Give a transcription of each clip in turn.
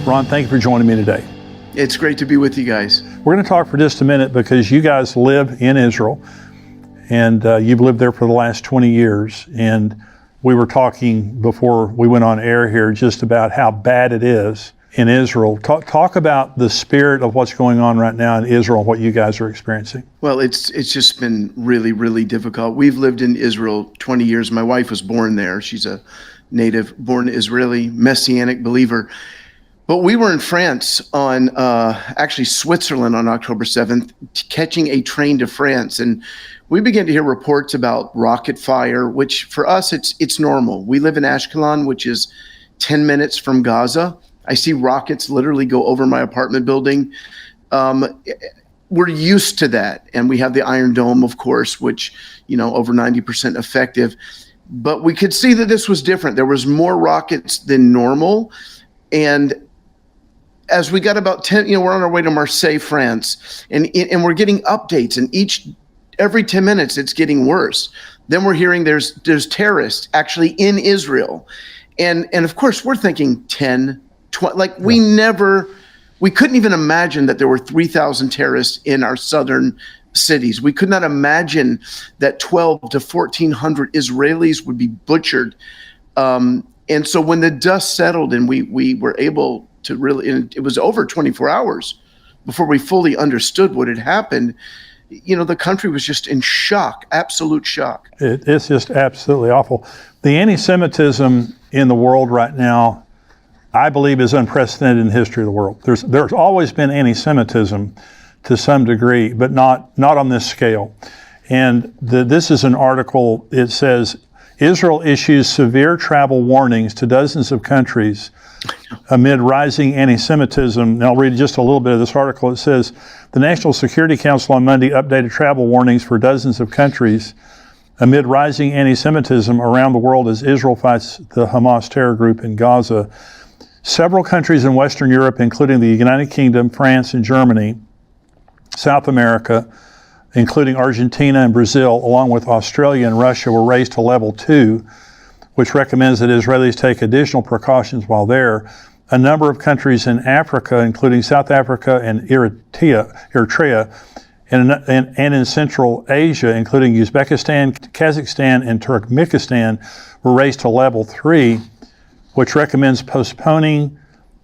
Ron, thank you for joining me today. It's great to be with you guys. We're going to talk for just a minute because you guys live in Israel, and you've lived there for the last 20 years. And we were talking before we went on air here just about how bad it is in Israel. Talk about the spirit of what's going on right now in Israel, what you guys are experiencing. Well, it's just been really, really difficult. We've lived in Israel 20 years. My wife was born there. She's a native born Israeli Messianic believer. But we were in France on, actually Switzerland on October 7th, catching a train to France. And we began to hear reports about rocket fire, which for us, it's normal. We live in Ashkelon, which is 10 minutes from Gaza. I see rockets literally go over my apartment building. We're used to that. And we have the Iron Dome, of course, which, over 90% effective. But we could see that this was different. There was more rockets than normal. And as we got about 10, we're on our way to Marseille, France, and we're getting updates, and every 10 minutes it's getting worse. Then we're hearing there's terrorists actually in Israel. And of course we're thinking 10, 20, like we couldn't even imagine that there were 3,000 terrorists in our southern cities. We could not imagine that 12 to 1,400 Israelis would be butchered. And so when the dust settled and we were able to really, and it was over 24 hours before we fully understood what had happened, the country was just in shock, absolute shock. It's just absolutely awful. The anti-Semitism in the world right now, I believe, is unprecedented in the history of the world. There's always been anti-Semitism to some degree, but not on this scale. And this is an article. It says, Israel issues severe travel warnings to dozens of countries amid rising anti-Semitism. And I'll read just a little bit of this article. It says, the National Security Council on Monday updated travel warnings for dozens of countries amid rising anti-Semitism around the world as Israel fights the Hamas terror group in Gaza. Several countries in Western Europe, including the United Kingdom, France, and Germany, South America, including Argentina and Brazil, along with Australia and Russia, were raised to level 2, which recommends that Israelis take additional precautions while there. A number of countries in Africa, including South Africa and Eritrea, and in Central Asia, including Uzbekistan, Kazakhstan, and Turkmenistan, were raised to level 3, which recommends postponing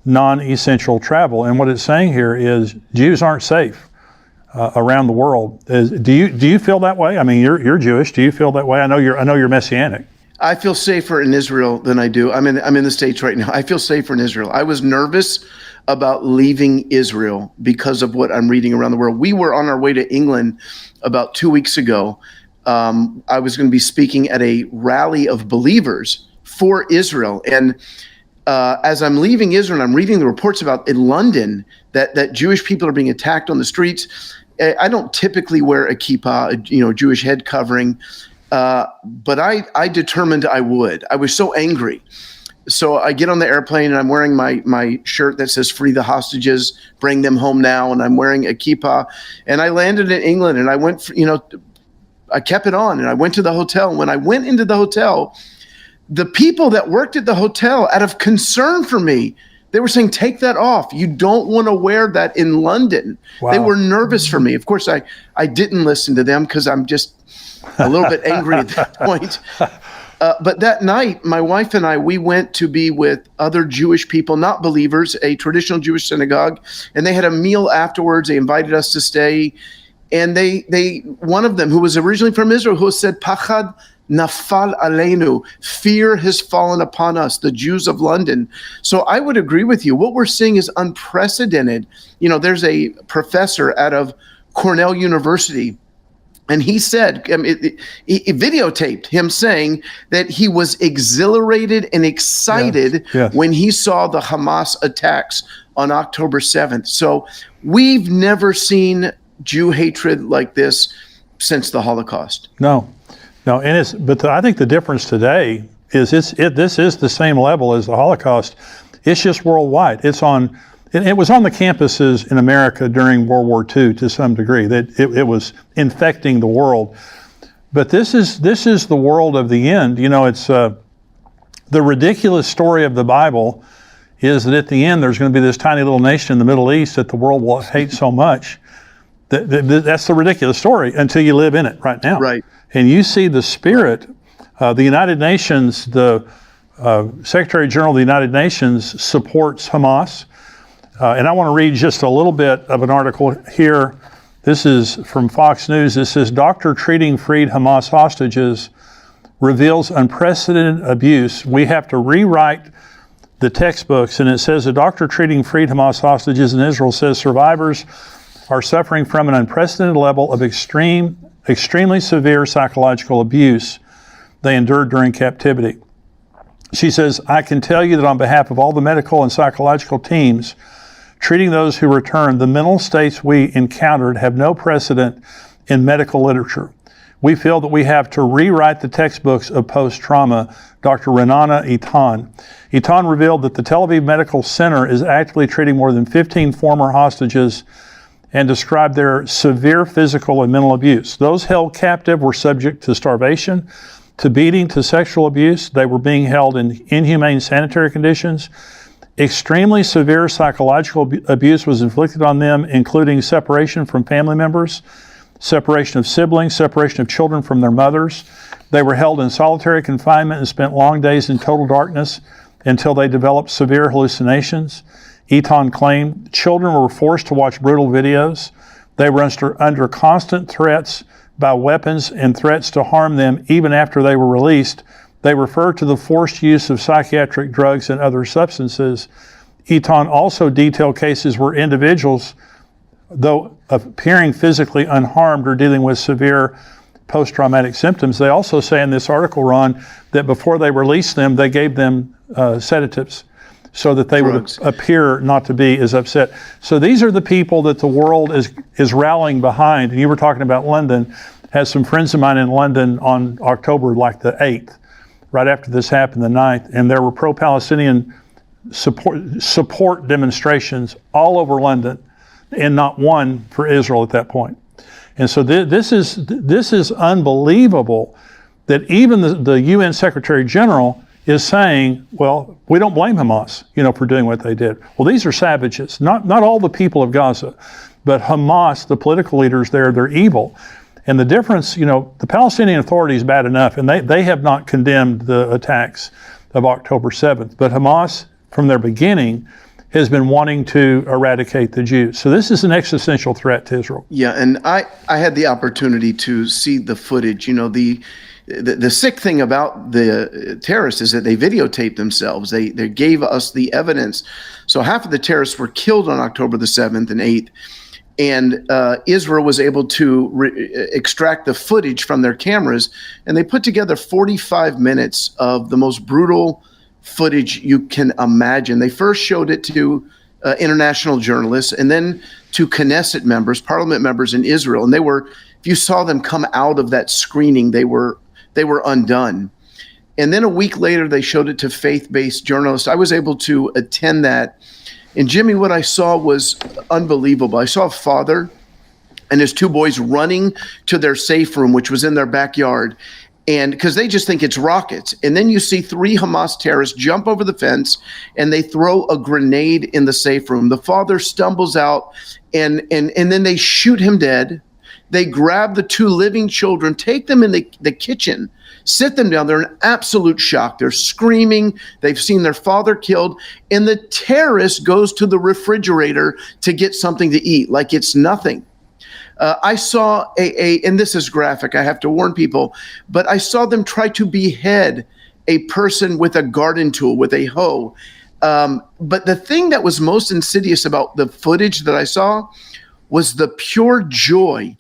non-essential travel. And what it's saying here is Jews aren't safe around the world. Do you feel that way? I mean, you're Jewish. Do you feel that way? I know you're Messianic. I feel safer in Israel than I do. I'm in the States right now. I feel safer in Israel. I was nervous about leaving Israel because of what I'm reading around the world. We were on our way to England about 2 weeks ago. I was going to be speaking at a rally of believers for Israel. And as I'm leaving Israel, I'm reading the reports about in London that Jewish people are being attacked on the streets. I don't typically wear a kippah, Jewish head covering. But I determined I would. I was so angry. So I get on the airplane and I'm wearing my shirt that says free the hostages, bring them home now. And I'm wearing a kippah. And I landed in England and I went, I kept it on and I went to the hotel. And when I went into the hotel, the people that worked at the hotel, out of concern for me, they were saying, take that off. You don't want to wear that in London. Wow. They were nervous for me. Of course, I didn't listen to them because I'm just a little bit angry at that point. But that night, my wife and I, we went to be with other Jewish people, not believers, a traditional Jewish synagogue. And they had a meal afterwards. They invited us to stay. And one of them, who was originally from Israel, who said, Pachad nafal aleinu, fear has fallen upon us, the Jews of London. So I would agree with you. What we're seeing is unprecedented. There's a professor out of Cornell University, and he said, he videotaped him saying that he was exhilarated and excited when he saw the Hamas attacks on October 7th. So we've never seen Jew hatred like this since the Holocaust. No, but I think the difference today is this is the same level as the Holocaust. It's just worldwide. It was on the campuses in America during World War II to some degree. That it was infecting the world. But this is the world of the end. It's the ridiculous story of the Bible is that at the end there's going to be this tiny little nation in the Middle East that the world will hate so much. That's the ridiculous story until you live in it right now. Right. And you see the spirit. The United Nations, the Secretary General of the United Nations supports Hamas. And I want to read just a little bit of an article here. This is from Fox News. It says, doctor treating freed Hamas hostages reveals unprecedented abuse. We have to rewrite the textbooks. And it says, a doctor treating freed Hamas hostages in Israel says survivors are suffering from an unprecedented level of extremely severe psychological abuse they endured during captivity. She says, I can tell you that on behalf of all the medical and psychological teams treating those who returned, the mental states we encountered have no precedent in medical literature. We feel that we have to rewrite the textbooks of post-trauma. Dr. Renana Eitan. Eitan revealed that the Tel Aviv Medical Center is actively treating more than 15 former hostages and described their severe physical and mental abuse. Those held captive were subject to starvation, to beating, to sexual abuse. They were being held in inhumane sanitary conditions. Extremely severe psychological abuse was inflicted on them, including separation from family members, separation of siblings, separation of children from their mothers. They were held in solitary confinement and spent long days in total darkness until they developed severe hallucinations. Eitan claimed children were forced to watch brutal videos. They were under constant threats by weapons and threats to harm them even after they were released. They refer to the forced use of psychiatric drugs and other substances. Eitan also detailed cases where individuals, though appearing physically unharmed or dealing with severe post-traumatic symptoms, they also say in this article, Ron, that before they released them, they gave them sedatives so that they Drugs. would appear not to be as upset. So these are the people that the world is rallying behind. And you were talking about London. Had some friends of mine in London on October like the 8th, right after this happened, the 9th, and there were pro-Palestinian support demonstrations all over London, and not one for Israel at that point. And so this is unbelievable that even the UN Secretary General is saying, well, we don't blame Hamas, for doing what they did. Well, these are savages, not all the people of Gaza, but Hamas, the political leaders there, they're evil. And the difference, the Palestinian Authority is bad enough, and they have not condemned the attacks of October 7th. But Hamas, from their beginning, has been wanting to eradicate the Jews. So this is an existential threat to Israel. Yeah, and I had the opportunity to see the footage. The sick thing about the terrorists is that they videotaped themselves. They gave us the evidence. So half of the terrorists were killed on October the 7th and 8th. And Israel was able to extract the footage from their cameras, and they put together 45 minutes of the most brutal footage you can imagine. They first showed it to international journalists, and then to Knesset members, parliament members in Israel. And if you saw them come out of that screening, they were undone. And then a week later, they showed it to faith-based journalists. I was able to attend that. And Jimmy, what I saw was unbelievable. I saw a father and his two boys running to their safe room, which was in their backyard, and because they just think it's rockets. And then you see 3 Hamas terrorists jump over the fence, and they throw a grenade in the safe room. The father stumbles out, and then they shoot him dead. They grab the 2 living children, take them in the kitchen, sit them down. They're in absolute shock. They're screaming. They've seen their father killed. And the terrorist goes to the refrigerator to get something to eat, like it's nothing. I saw and this is graphic, I have to warn people, but I saw them try to behead a person with a garden tool, with a hoe. But the thing that was most insidious about the footage that I saw was the pure joy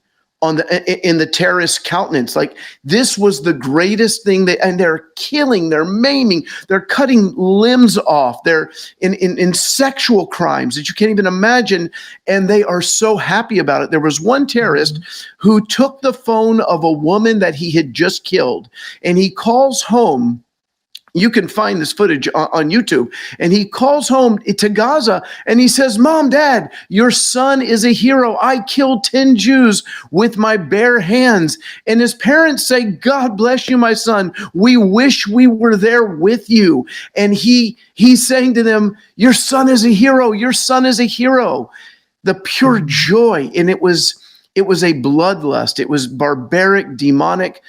in the terrorist countenance. Like, this was the greatest thing. And they're killing, they're maiming, they're cutting limbs off. They're in sexual crimes that you can't even imagine. And they are so happy about it. There was one terrorist who took the phone of a woman that he had just killed, and he calls home You can find this footage on YouTube. And he calls home to Gaza and he says, Mom, Dad, your son is a hero. I killed 10 Jews with my bare hands. And his parents say, God bless you, my son. We wish we were there with you. And he's saying to them, your son is a hero. Your son is a hero. The pure joy. And it was a bloodlust. It was barbaric, demonic.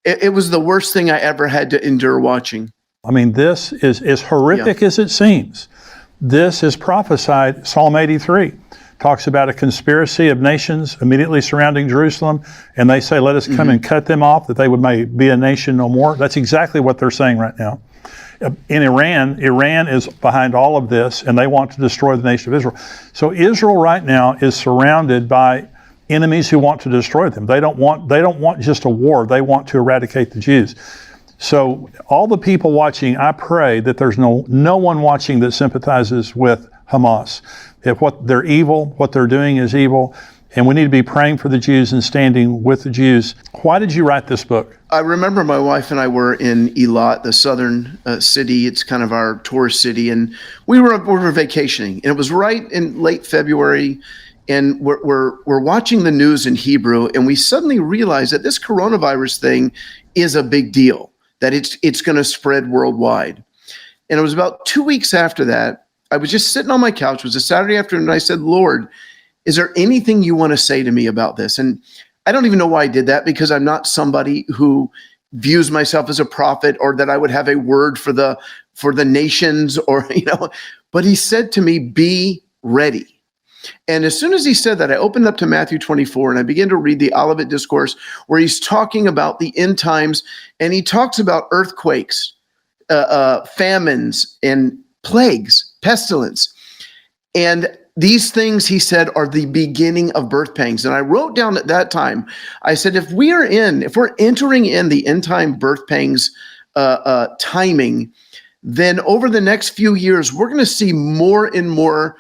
It was the worst thing I ever had to endure watching. I mean, this is as horrific as it seems. This is prophesied. Psalm 83 talks about a conspiracy of nations immediately surrounding Jerusalem, and they say, let us come and cut them off, that they may be a nation no more. That's exactly what they're saying right now. In Iran is behind all of this, and they want to destroy the nation of Israel. So Israel right now is surrounded by enemies who want to destroy them. They don't want just a war. They want to eradicate the Jews. So all the people watching, I pray that there's no one watching that sympathizes with Hamas. If they're evil, what they're doing is evil, and we need to be praying for the Jews and standing with the Jews. Why did you write this book? I remember my wife and I were in Eilat, the southern city. It's kind of our tourist city, and we were vacationing, and it was right in late February. And we're watching the news in Hebrew, and we suddenly realize that this coronavirus thing is a big deal, that it's going to spread worldwide. And it was about 2 weeks after that, I was just sitting on my couch. It was a Saturday afternoon, and I said, Lord, is there anything you want to say to me about this? And I don't even know why I did that, because I'm not somebody who views myself as a prophet, or that I would have a word for the nations, or, but he said to me, be ready. And as soon as he said that, I opened up to Matthew 24 and I began to read the Olivet Discourse, where he's talking about the end times, and he talks about earthquakes, famines, and plagues, pestilence. And these things, he said, are the beginning of birth pangs. And I wrote down at that time, I said, if we're entering in the end time birth pangs timing, then over the next few years, we're going to see more and more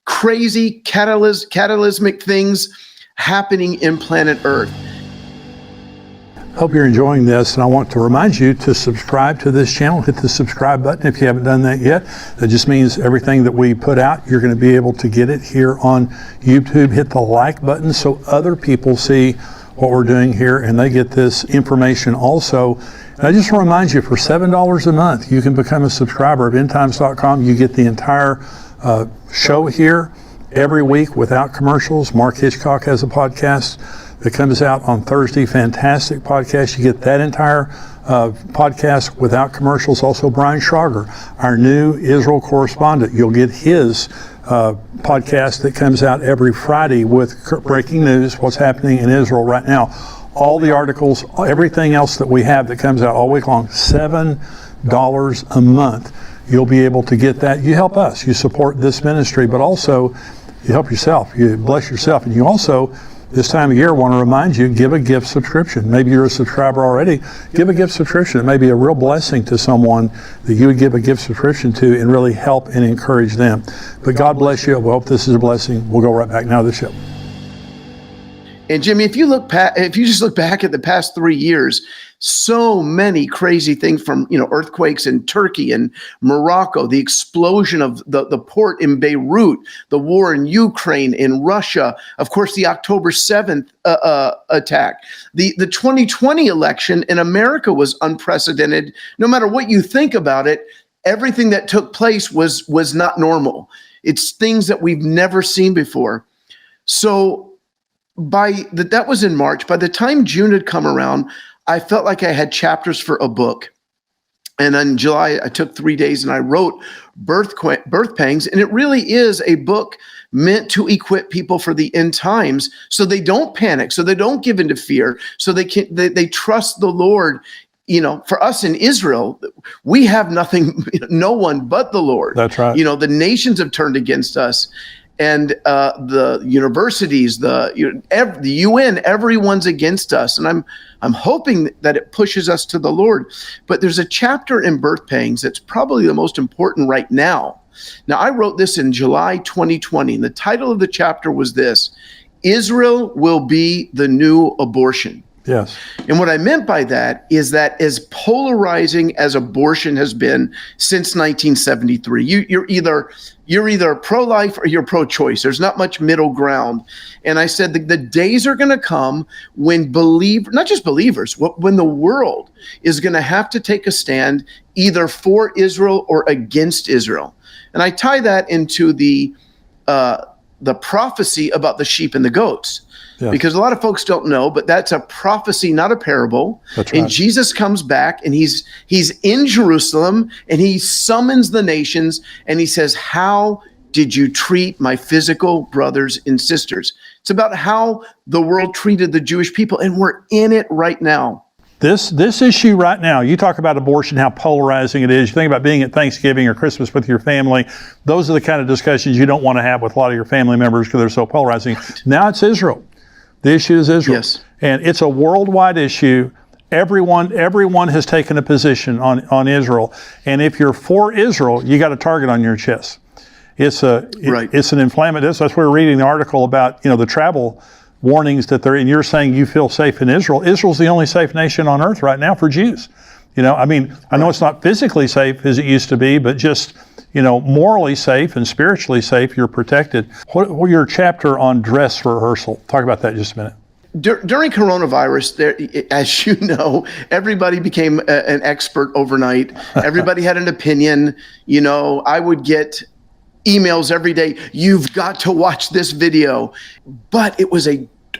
crazy catalysmic things happening in planet Earth. Hope you're enjoying this, and I want to remind you to subscribe to this channel. Hit the subscribe button if you haven't done that yet. That just means everything that we put out, you're going to be able to get it here on YouTube. Hit the like button so other people see what we're doing here and they get this information also. And I just want to remind you, for $7 a month, you can become a subscriber of endtimes.com. You get the entire show here every week without commercials. Mark Hitchcock has a podcast that comes out on Thursday. Fantastic podcast. You get that entire podcast without commercials. Also, Brian Schrager, our new Israel correspondent. You'll get his podcast that comes out every Friday with breaking news, what's happening in Israel right now. All the articles, everything else that we have that comes out all week long, $7 a month. You'll be able to get that. You help us. You support this ministry, but also you help yourself. You bless yourself. And you also, this time of year, want to remind you, give a gift subscription. Maybe you're a subscriber already. Give a gift subscription. It may be a real blessing to someone that you would give a gift subscription to and really help and encourage them. But God bless you. We hope this is a blessing. We'll go right back now to the show. And Jimmy, if you just look back at the past 3 years, so many crazy things, from earthquakes in Turkey and Morocco, the explosion of the port in Beirut, the war in Ukraine, in Russia, of course, the October 7th attack, the 2020 election in America was unprecedented. No matter what you think about it, everything that took place was not normal. It's things that we've never seen before. So that was in March. By the time June had come around, I felt like I had chapters for a book. And in July, I took 3 days and I wrote Birth Pangs. And it really is a book meant to equip people for the end times, so they don't panic, so they don't give into fear, so they trust the Lord. For us in Israel, we have nothing, no one but the Lord. That's right. The nations have turned against us. And the universities, the UN, everyone's against us. And I'm hoping that it pushes us to the Lord. But there's a chapter in Birth Pangs that's probably the most important right now. Now, I wrote this in July 2020, and the title of the chapter was this: Israel will be the new abortion. Yes. And what I meant by that is that as polarizing as abortion has been since 1973, you're either pro-life or you're pro-choice. There's not much middle ground. And I said the days are going to come when not just believers, when the world is going to have to take a stand either for Israel or against Israel. And I tie that into the prophecy about the sheep and the goats. Yes. Because a lot of folks don't know, but that's a prophecy, not a parable. That's right. And Jesus comes back and he's in Jerusalem and he summons the nations and he says, how did you treat my physical brothers and sisters? It's about how the world treated the Jewish people, and we're in it right now. This issue right now, you talk about abortion, how polarizing it is. You think about being at Thanksgiving or Christmas with your family. Those are the kind of discussions you don't want to have with a lot of your family members because they're so polarizing. Right. Now it's Israel. The issue is Israel. Yes. And it's a worldwide issue. Everyone has taken a position on Israel. And if you're for Israel, you got a target on your chest. It's an inflammatory. That's why we're reading the article about, the travel warnings that they're in. You're saying you feel safe in Israel. Israel's the only safe nation on earth right now for Jews. I know it's not physically safe as it used to be, but just, morally safe and spiritually safe, you're protected. What your chapter on dress rehearsal? Talk about that just a minute. During coronavirus, as you know, everybody became an expert overnight. Everybody had an opinion. I would get emails every day. You've got to watch this video. But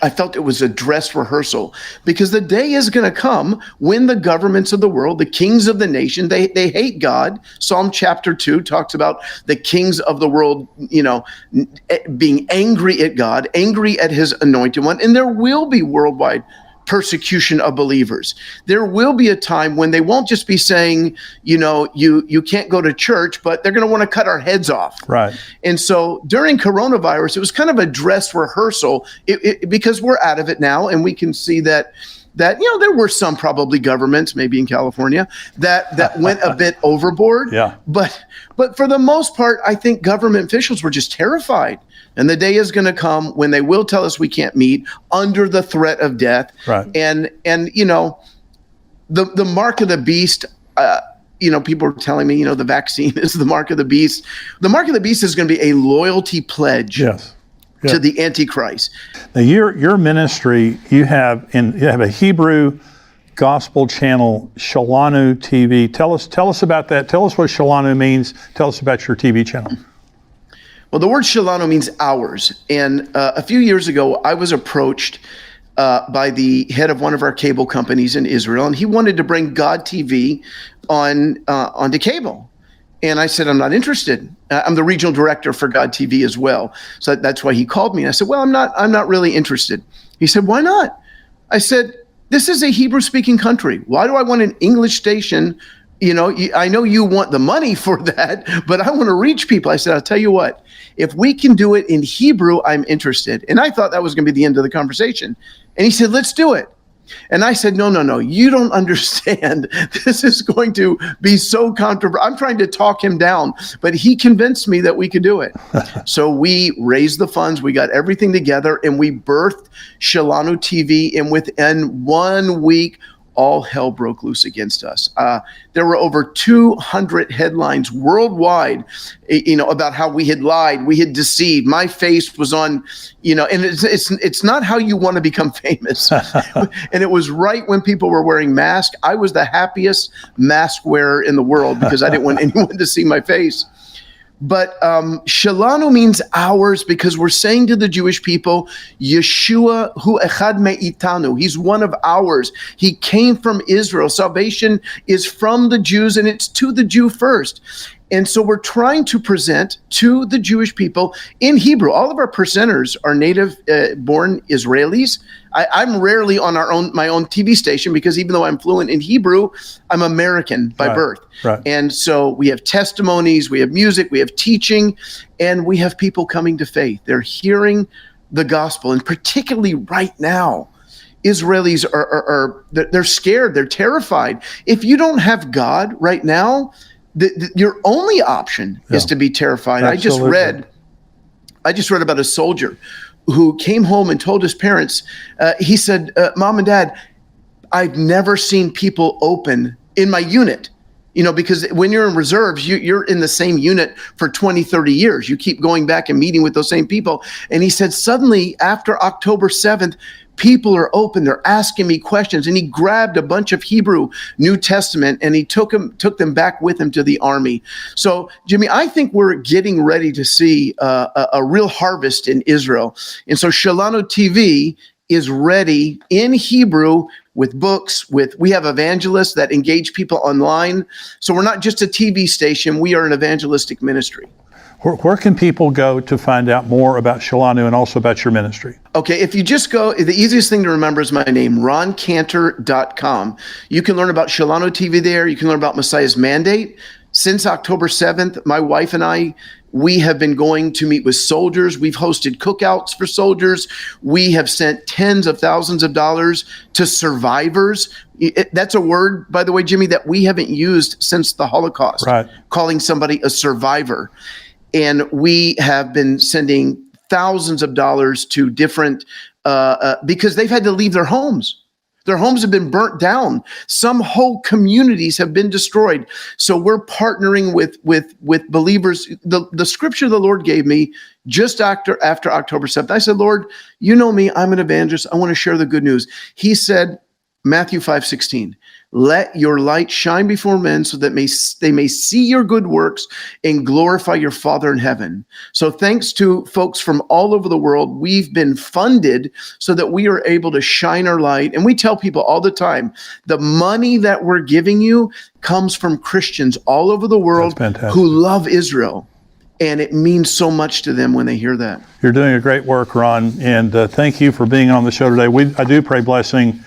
I felt it was a dress rehearsal, because the day is going to come when the governments of the world, the kings of the nation, they hate God. Psalm chapter 2 talks about the kings of the world, being angry at God, angry at his anointed one. And there will be worldwide persecution of believers. There will be a time when they won't just be saying, you can't go to church, but they're going to want to cut our heads off. Right. And so during coronavirus, it was kind of a dress rehearsal because we're out of it now, and we can see that there were some probably governments, maybe in California, that went a bit overboard. Yeah. But for the most part, I think government officials were just terrified. And the day is going to come when they will tell us we can't meet under the threat of death. Right. And the mark of the beast, people are telling me, the vaccine is the mark of the beast. The mark of the beast is going to be a loyalty pledge. Yes. To the Antichrist. Now, your ministry, you have a Hebrew gospel channel, Shalanu TV. Tell us about that. Tell us what Shalanu means. Tell us about your TV channel. Well, the word Shalanu means ours. And a few years ago, I was approached by the head of one of our cable companies in Israel, and he wanted to bring God TV onto cable. And I said, I'm not interested. I'm the regional director for God TV as well. So that's why he called me. And I said, well, I'm not really interested. He said, why not? I said, this is a Hebrew-speaking country. Why do I want an English station? I know you want the money for that, but I want to reach people. I said, I'll tell you what, if we can do it in Hebrew, I'm interested. And I thought that was going to be the end of the conversation. And he said, let's do it. And I said, no, you don't understand. This is going to be so controversial. I'm trying to talk him down, but he convinced me that we could do it. So we raised the funds, we got everything together, and we birthed Shalanu TV. And within 1 week, all hell broke loose against us. There were over 200 headlines worldwide, about how we had lied, we had deceived. My face was on, and it's not how you want to become famous. And it was right when people were wearing masks. I was the happiest mask wearer in the world because I didn't want anyone to see my face. But Shalanu means ours, because we're saying to the Jewish people, Yeshua hu echad me'itanu. He's one of ours. He came from Israel. Salvation is from the Jews, and it's to the Jew first. And so we're trying to present to the Jewish people in Hebrew. All of our presenters are native-born Israelis. I'm rarely on my own TV station because even though I'm fluent in Hebrew, I'm American by birth. Right. And so we have testimonies, we have music, we have teaching, and we have people coming to faith. They're hearing the gospel, and particularly right now, Israelis they're scared, they're terrified. If you don't have God right now, your only option is to be terrified. Absolutely. I just read about a soldier who came home and told his parents, he said, Mom and Dad, I've never seen people open in my unit. Because when you're in reserves, you're in the same unit for 20, 30 years. You keep going back and meeting with those same people. And he said, suddenly, after October 7th, people are open. They're asking me questions. And he grabbed a bunch of Hebrew New Testament and he took them back with him to the army. So, Jimmy, I think we're getting ready to see a real harvest in Israel. And so Shalano TV is ready in Hebrew with books, we have evangelists that engage people online. So we're not just a TV station, we are an evangelistic ministry. Where can people go to find out more about Shalano and also about your ministry? Okay, if you just go, the easiest thing to remember is my name, roncantor.com. You can learn about Shalano TV there. You can learn about Messiah's Mandate. Since October 7th, my wife and I, we have been going to meet with soldiers. We've hosted cookouts for soldiers. We have sent tens of thousands of dollars to survivors. That's a word, by the way, Jimmy, that we haven't used since the Holocaust, right? Calling somebody a survivor. And we have been sending thousands of dollars to different, because they've had to leave their homes. Their homes have been burnt down. Some whole communities have been destroyed. So we're partnering with believers. The scripture the Lord gave me just after October 7th, I said, Lord, you know me, I'm an evangelist. I want to share the good news. He said, Matthew 5:16, let your light shine before men so that they may see your good works and glorify your Father in heaven. So thanks to folks from all over the world, we've been funded so that we are able to shine our light. And we tell people all the time, the money that we're giving you comes from Christians all over the world who love Israel. And it means so much to them when they hear that. You're doing a great work, Ron. And thank you for being on the show today. I do pray blessing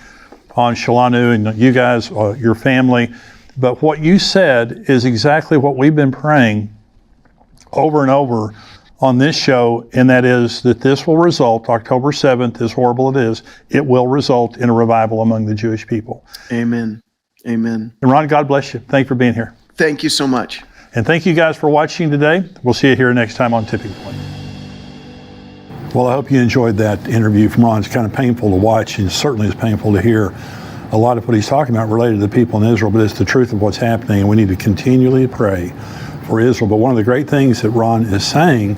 on Shalano and you guys, your family. But what you said is exactly what we've been praying over and over on this show, and that is that this will result, October 7th, as horrible it is, it will result in a revival among the Jewish people. Amen. Amen. And Ron, God bless you. Thank you for being here. Thank you so much. And thank you guys for watching today. We'll see you here next time on Tipping Point. Well, I hope you enjoyed that interview from Ron. It's kind of painful to watch, and certainly it's painful to hear a lot of what he's talking about related to the people in Israel, but it's the truth of what's happening, and we need to continually pray for Israel. But one of the great things that Ron is saying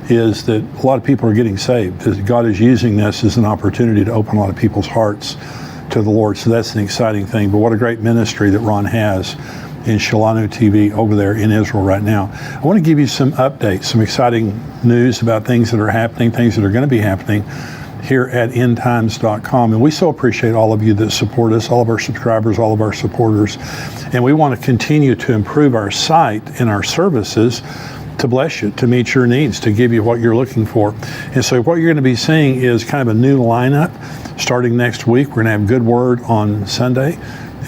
is that a lot of people are getting saved. God is using this as an opportunity to open a lot of people's hearts to the Lord. So that's an exciting thing. But what a great ministry that Ron has in Shalano TV over there in Israel right now. I want to give you some updates, some exciting news about things that are happening, things that are going to be happening here at endtimes.com. And we so appreciate all of you that support us, all of our subscribers, all of our supporters. And we want to continue to improve our site and our services to bless you, to meet your needs, to give you what you're looking for. And so what you're going to be seeing is kind of a new lineup starting next week. We're going to have Good Word on Sunday.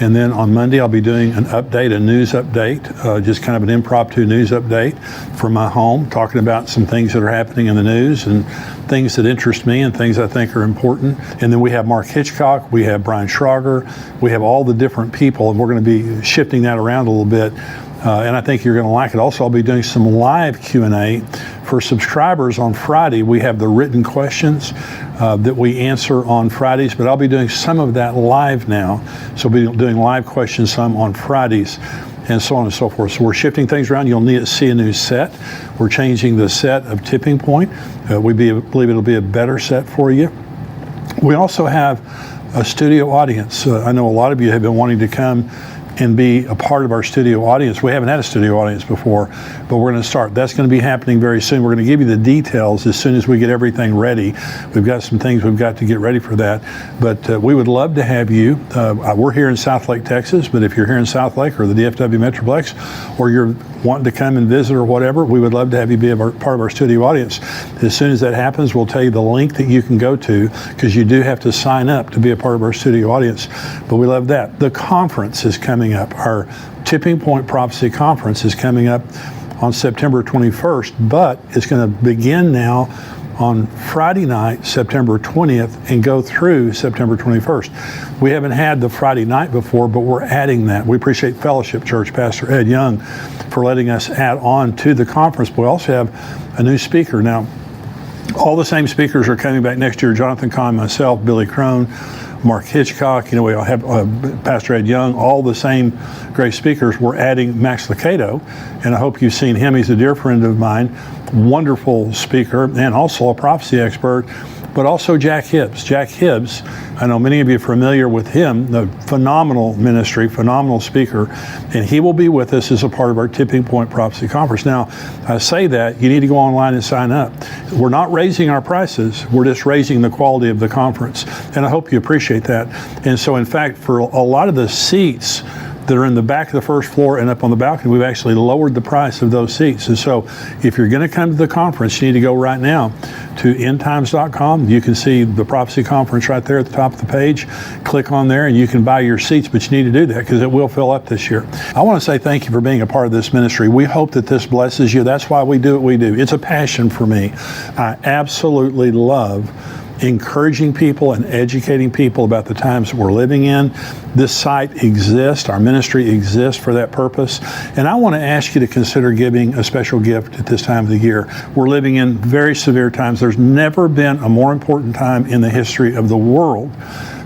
And then on Monday, I'll be doing an update, a news update, just kind of an impromptu news update from my home, talking about some things that are happening in the news and things that interest me and things I think are important. And then we have Mark Hitchcock, we have Brian Schrager, we have all the different people, and we're going to be shifting that around a little bit. And I think you're going to like it. Also, I'll be doing some live Q&A for subscribers on Friday. We have the written questions that we answer on Fridays, but I'll be doing some of that live now. So I'll be doing live questions some on Fridays and so on and so forth. So we're shifting things around. You'll need to see a new set. We're changing the set of Tipping Point. We believe it'll be a better set for you. We also have a studio audience. I know a lot of you have been wanting to come and be a part of our studio audience. We haven't had a studio audience before, but we're going to start. That's going to be happening very soon. We're going to give you the details as soon as we get everything ready. We've got some things we've got to get ready for that, but we would love to have you. We're here in Southlake, Texas, but if you're here in Southlake or the DFW Metroplex, or you're wanting to come and visit or whatever, we would love to have you be part of our studio audience. As soon as that happens, we'll tell you the link that you can go to, because you do have to sign up to be a part of our studio audience, but we love that. The conference is coming up. Our Tipping Point Prophecy Conference is coming up on September 21st, but it's going to begin now on Friday night, September 20th, and go through September 21st. We haven't had the Friday night before, but we're adding that. We appreciate Fellowship Church, Pastor Ed Young, for letting us add on to the conference. But we also have a new speaker. Now, all the same speakers are coming back next year. Jonathan Kahn, myself, Billy Crone. Mark Hitchcock, we have Pastor Ed Young, all the same great speakers. We're adding Max Lucado, and I hope you've seen him. He's a dear friend of mine, wonderful speaker, and also a prophecy expert. But also Jack Hibbs. Jack Hibbs, I know many of you are familiar with him, the phenomenal ministry, phenomenal speaker, and he will be with us as a part of our Tipping Point Prophecy Conference. Now, I say that, you need to go online and sign up. We're not raising our prices, we're just raising the quality of the conference, and I hope you appreciate that. And so, in fact, for a lot of the seats that are in the back of the first floor and up on the balcony, we've actually lowered the price of those seats. And so if you're going to come to the conference, you need to go right now to endtimes.com. You can see the prophecy conference right there at the top of the page. Click on there and you can buy your seats, but you need to do that because it will fill up this year. I want to say thank you for being a part of this ministry. We hope that this blesses you. That's why we do what we do. It's a passion for me. I absolutely love encouraging people and educating people about the times that we're living in. This site exists, our ministry exists for that purpose. And I want to ask you to consider giving a special gift at this time of the year. We're living in very severe times. There's never been a more important time in the history of the world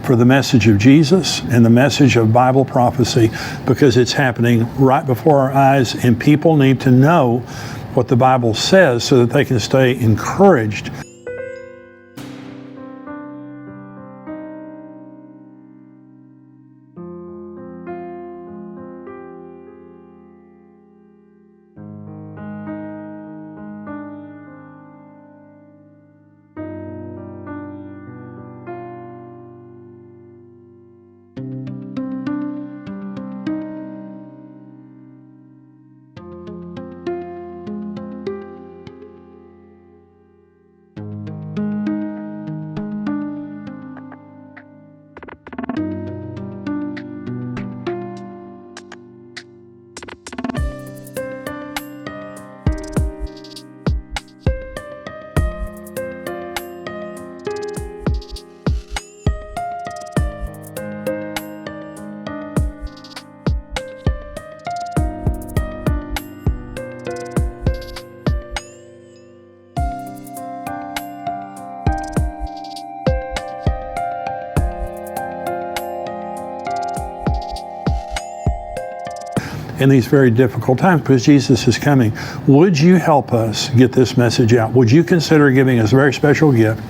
for the message of Jesus and the message of Bible prophecy, because it's happening right before our eyes, and people need to know what the Bible says so that they can stay encouraged. In these very difficult times, because Jesus is coming. Would you help us get this message out? Would you consider giving us a very special gift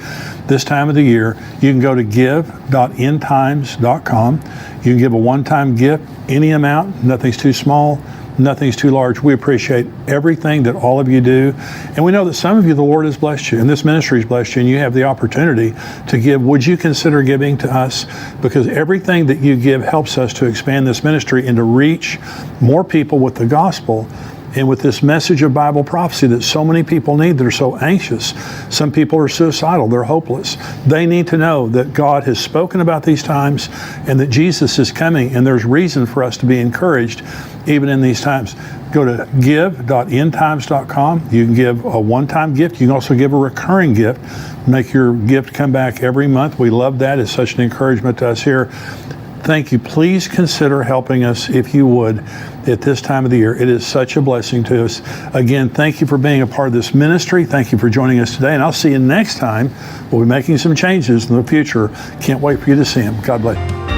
this time of the year? You can go to give.endtimes.com. You can give a one-time gift, any amount. Nothing's too small, nothing's too large. We appreciate everything that all of you do. And we know that some of you, the Lord has blessed you, and this ministry has blessed you, and you have the opportunity to give. Would you consider giving to us? Because everything that you give helps us to expand this ministry and to reach more people with the gospel and with this message of Bible prophecy that so many people need, that are so anxious. Some people are suicidal, they're hopeless. They need to know that God has spoken about these times and that Jesus is coming, and there's reason for us to be encouraged even in these times. Go to give.endtimes.com. You can give a one-time gift. You can also give a recurring gift. Make your gift come back every month. We love that. It's such an encouragement to us here. Thank you. Please consider helping us, if you would, at this time of the year. It is such a blessing to us. Again, thank you for being a part of this ministry. Thank you for joining us today, and I'll see you next time. We'll be making some changes in the future. Can't wait for you to see them. God bless you.